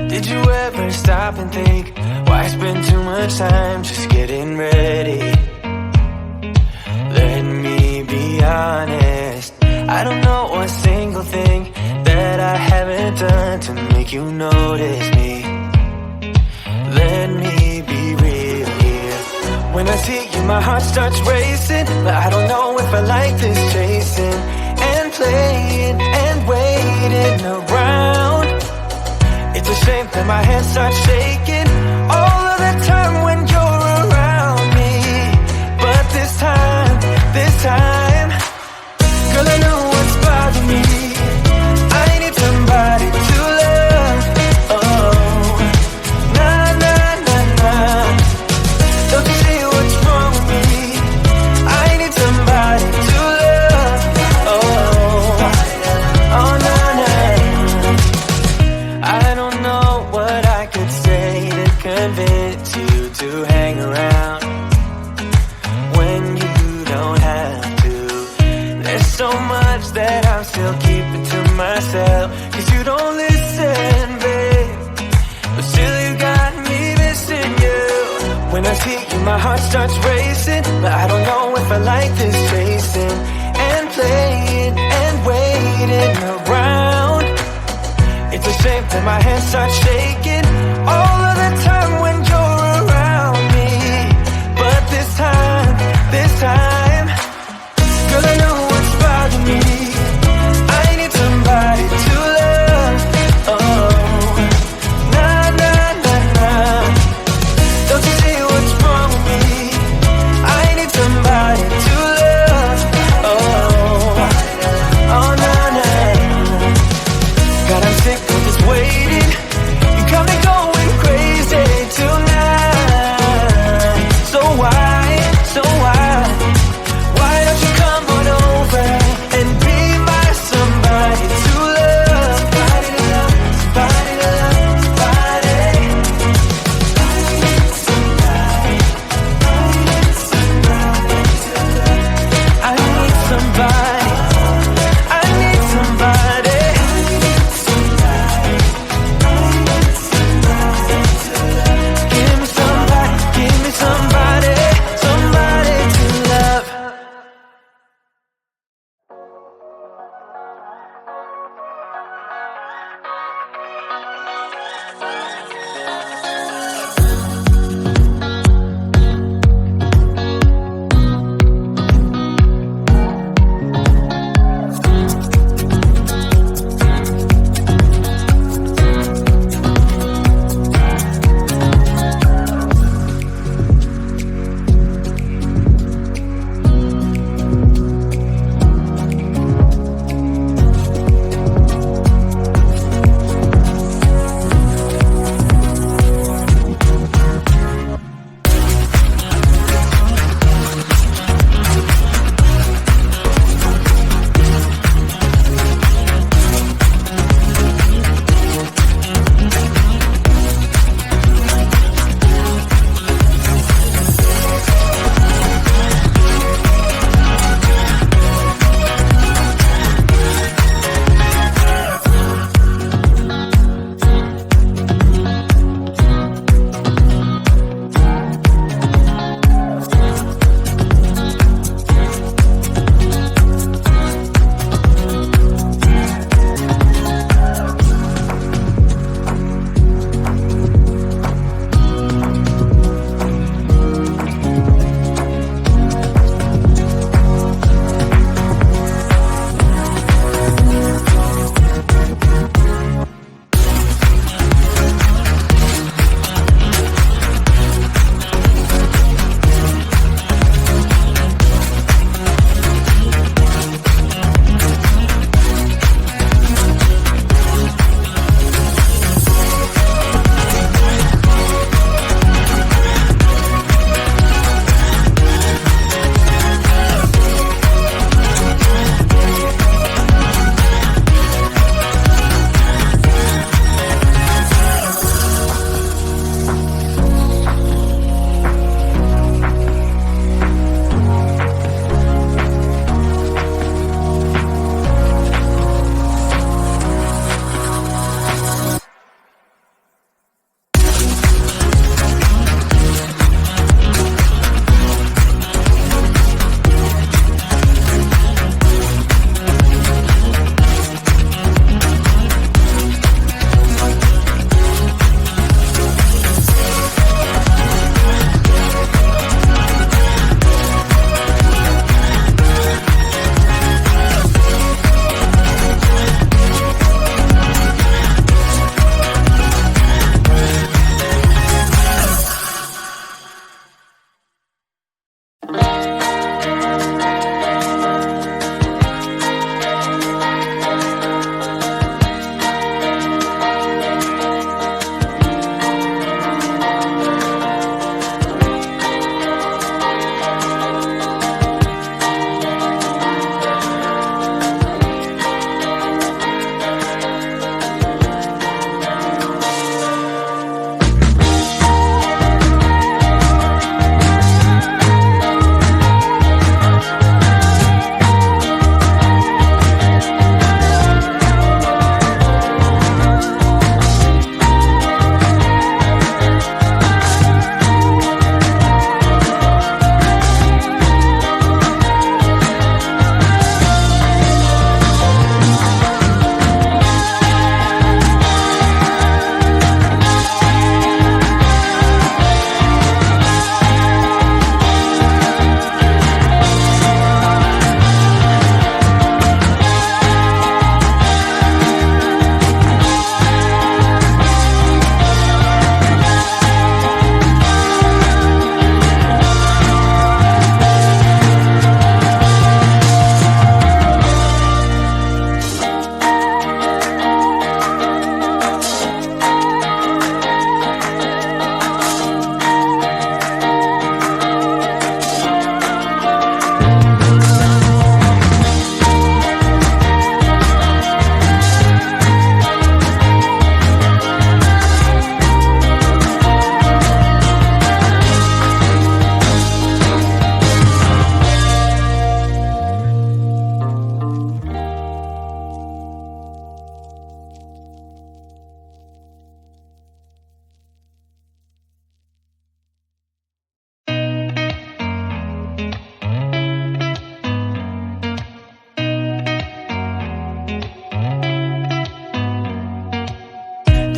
Did you ever stop and think, why spend too much time just getting ready? Let me be honest, I don't know a single thing that I haven't done to make you notice me. Let me be real here. When I see you my heart starts racing, but I don't know if I like this chasing and playing and waiting around. It's a shame that my hands start shaking all of the time when you're around me. But this time, girl, I know what's bothering me. I need somebody to love. Oh, nah, nah, nah, nah. Don't you see what's wrong with me? I need somebody to love. Oh, oh, nah, nah. I don't know what I could say to convince you to hang around when you don't have to. There's so much that I'm still keeping to myself, 'cause you don't listen, babe. But still you got me missing you. When I see you my heart starts racing, but I don't know if I like this chasing and playing and waiting around. It's a shame that my hands start shaking all of the time when you're around me. But this time, girl, I know what's bothering me. I need somebody to love. Oh, nah, nah, nah, nah. Don't you see what's wrong with me? I need somebody to love. Oh, oh, nah, nah. God, I'm sick of this waiting. You come and go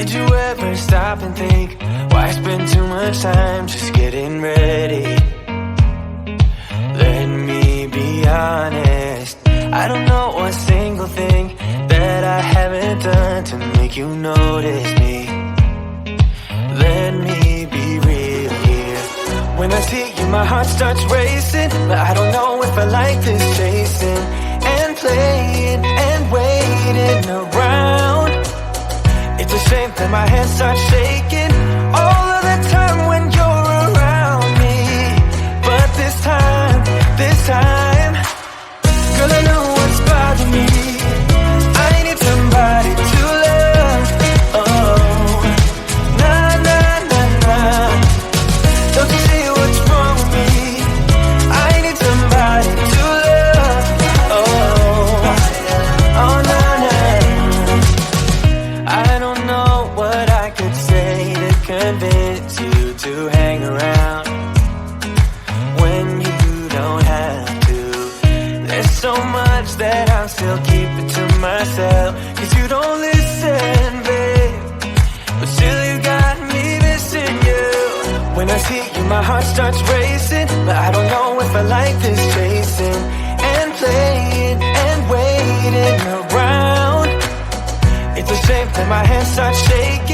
Did you ever stop and think, why spend too much time just getting ready? Let me be honest, I don't know a single thing that I haven't done to make you notice me. Let me be real here. When I see you, my heart starts racing, but I don't know if I like this chasing and playing and waiting around. It's a shame that my hands start shaking all of the time when you're around me. But this time, girl, I know what's bothering me. I need somebody to love. Oh, nah, nah, nah, nah. Don't you see what's wrong with me? I need somebody to love. Oh, oh, nah, nah. I don't know what I could say to convince you to hang around when you don't have to. There's so much that I'm still keeping to myself, 'cause you don't listen, babe. But still you got me missing you. When I see you, my heart starts racing, but I don't know if I like this chasing and playing and waiting around. It's a shame that my hands start shaking